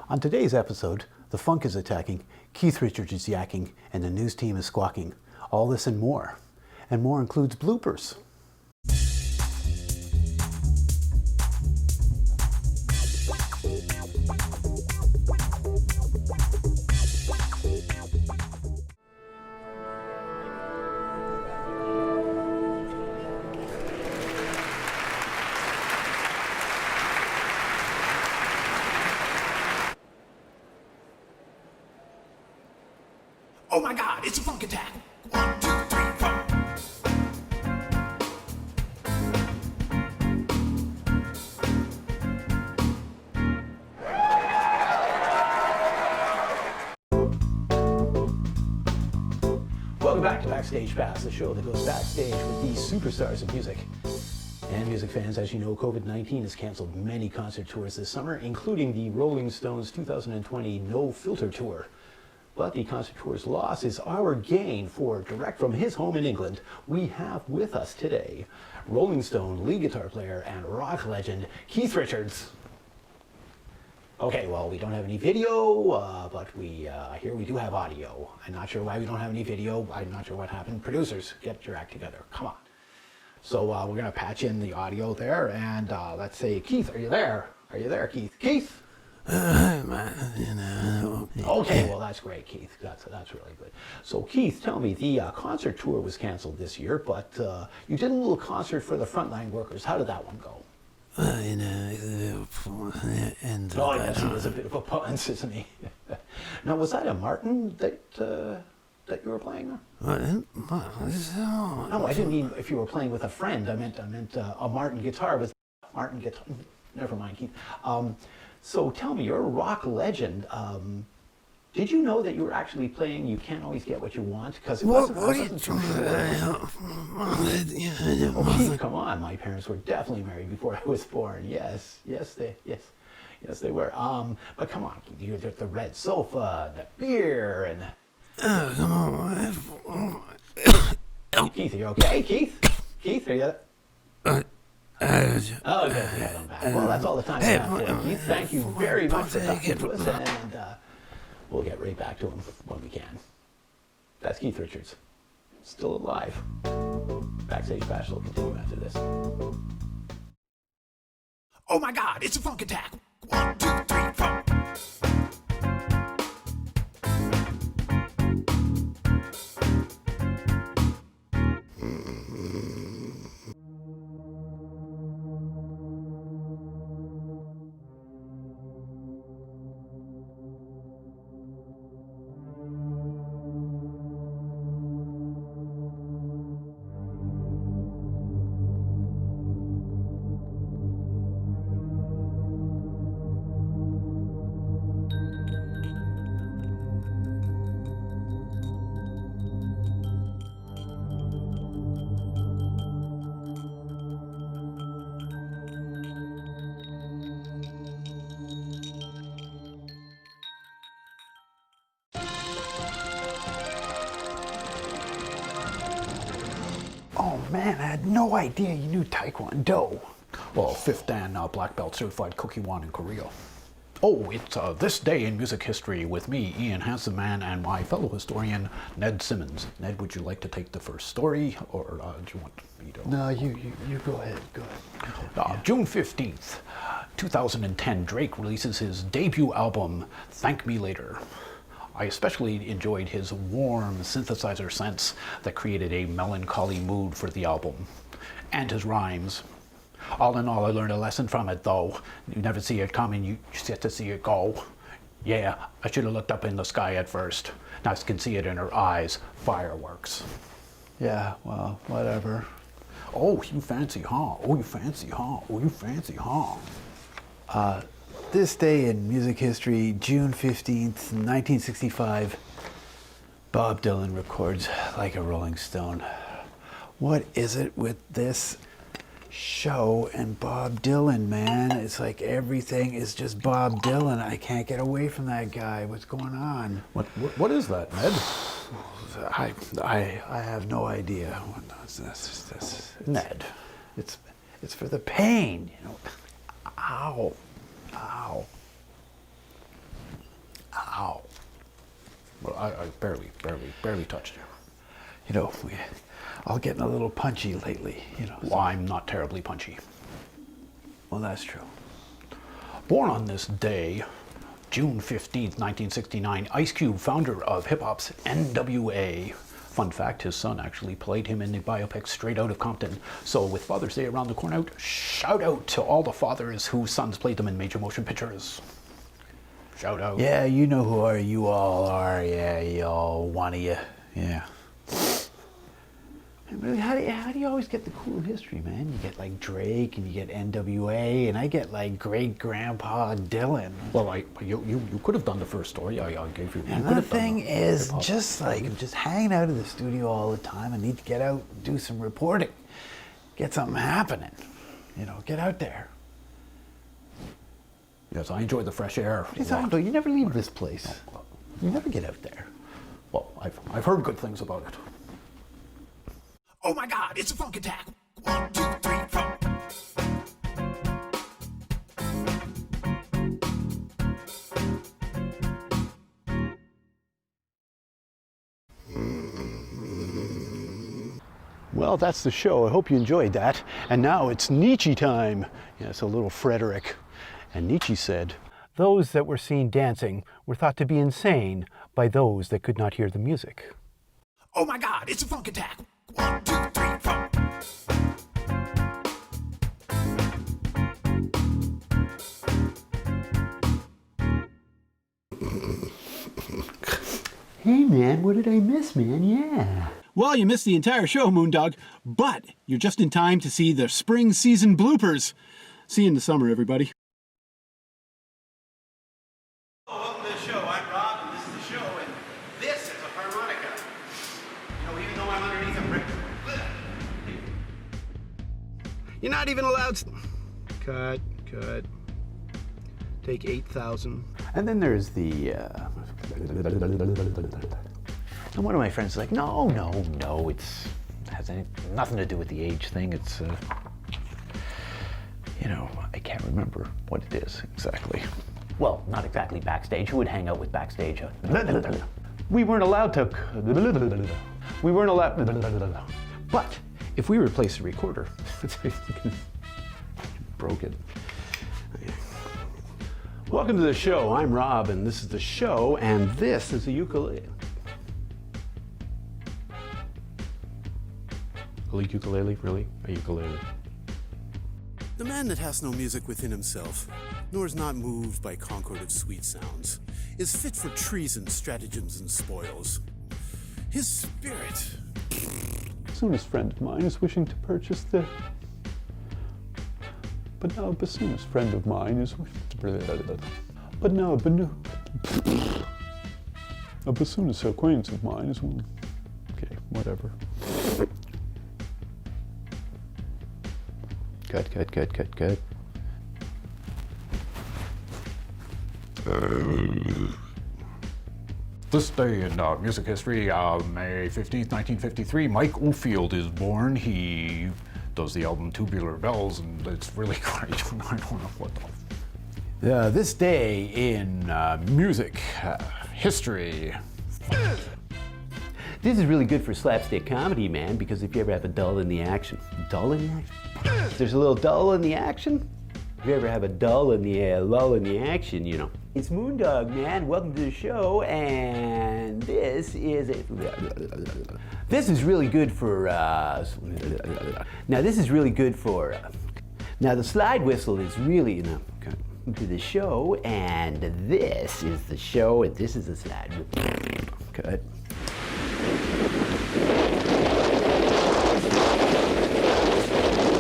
On today's episode, the funk is attacking, Keith Richards is yakking, and the news team is squawking. All this and more. And more includes bloopers. Oh my God, it's a funk attack. 1, 2, 3, 4. Welcome back to Backstage Pass, the show that goes backstage with these superstars of music. And music fans, as you know, COVID-19 has canceled many concert tours this summer, including the Rolling Stones 2020 No Filter Tour. But the concert tour's loss is our gain, for direct from his home in England, we have with us today Rolling Stone lead guitar player and rock legend, Keith Richards. Okay, well, we don't have any video, but I hear we do have audio. I'm not sure why we don't have any video. I'm not sure what happened. Producers, get your act together. Come on. So we're going to patch in the audio there, and let's say, Keith, are you there? Are you there, Keith? Keith? Okay, well, that's great, Keith. That's really good. So, Keith, tell me, the concert tour was canceled this year, but you did a little concert for the frontline workers. How did that one go? and Oh, yes, he was a bit of a punch, isn't he? Now, was that a Martin that you were playing? No, I didn't mean if you were playing with a friend. I meant a Martin guitar. Was Martin guitar? Never mind, Keith. So tell me, you're a rock legend. Did you know that you were actually playing You Can't Always Get What You Want? Because it wasn't too sure. Oh, Keith, come on. My parents were definitely married before I was born. Yes, they were. But come on, Keith, you the red sofa, the beer, and Keith, are you okay? Keith, are you? Oh, good. Yeah, I'm back. Well, that's all the time we have today, Keith. Thank you very much for talking to us, and we'll get right back to him when we can. That's Keith Richards, still alive. Backstage Bash will continue after this. Oh my God, it's a funk attack. 1, 2, 3, 4. Oh man, I had no idea you knew Taekwondo. Well, 5th Dan black belt certified Kokiwan in Korea. Oh, it's This Day in Music History with me, Ian Handsome Man, and my fellow historian, Ned Simmons. Ned, would you like to take the first story, or do you want me to? No, you go ahead. June 15th, 2010, Drake releases his debut album, Thank Me Later. I especially enjoyed his warm synthesizer sense that created a melancholy mood for the album, and his rhymes. All in all, I learned a lesson from it, though. You never see it coming, you just get to see it go. Yeah, I should have looked up in the sky at first. Now I can see it in her eyes. Fireworks. Yeah, well, whatever. Oh, you fancy, huh? Oh, you fancy, huh? Oh, you fancy, huh? This day in music history, June 15th, 1965, Bob Dylan records Like a Rolling Stone. What is it with this show and Bob Dylan, man? It's like everything is just Bob Dylan. I can't get away from that guy. What's going on? What is that, Ned? I have no idea. What's this? Ned. It's for the pain, you know. Ow. I barely touched you. You know, all getting a little punchy lately, you know. Well, I'm not terribly punchy. Well, that's true. Born on this day, June 15th, 1969, Ice Cube, founder of hip-hop's NWA. Fun fact, his son actually played him in the biopic Straight Outta Compton. So with Father's Day around the corner, shout out to all the fathers whose sons played them in major motion pictures. Shout out. Yeah, you know who you all are. Yeah, you all, one of you. Yeah. Really, how do you always get the cool history, man? You get like Drake and you get NWA, and I get like great grandpa Dylan. Well, you could have done the first story I gave you. And the thing is, just hanging out in the studio all the time. I need to get out, do some reporting, get something happening. You know, get out there. Yes, I enjoy the fresh air. What are you talking about? You never leave this place. You never get out there. Well, I've heard good things about it. Oh my God, it's a funk attack. 1, 2, 3, 4. Well, that's the show. I hope you enjoyed that. And now it's Nietzsche time. Yes, a little Frederick. And Nietzsche said, "Those that were seen dancing were thought to be insane by those that could not hear the music." Oh my God, it's a funk attack. 1, 2, 3, 4. Hey man, what did I miss, man? Yeah. Well, you missed the entire show, Moondog, but you're just in time to see the spring season bloopers. See you in the summer, everybody. Welcome to the show. I'm Rob, and this is the show, and this is a harmonica. You know, even though I'm underneath a brick. You're not even allowed. Cut. Take 8,000. And then there's the, and one of my friends is like, no, it has nothing to do with the age thing. It's, you know, I can't remember what it is exactly. Well, not exactly backstage. Who would hang out with backstage? We weren't allowed to. We weren't allowed. But if we replace the recorder, broke it. Welcome to the show. I'm Rob, and this is the show, and this is a ukulele. A ukulele? Really? A ukulele? The man that has no music within himself, nor is not moved by concord of sweet sounds, is fit for treason, stratagems, and spoils. His spirit. Soonest friend of mine is wishing to purchase the. But now a bassoonist friend of mine is wishing to. But now a bassoonist acquaintance of mine is. Okay, whatever. Cut. This day in music history, May 15th, 1953, Mike Oldfield is born. He does the album Tubular Bells, and it's really great. I don't know what the... this day in music history. This is really good for slapstick comedy, man, because if you ever have a dull in the action. Dull in the action? There's a little dull in the action? If you ever have a dull in the lull in the action, you know. It's Moondog, man. Welcome to the show, and this is This is really good for, now this is really good for, now the slide whistle is really, you know, to the show, and this is the show, and this is the slide whistle. Cut.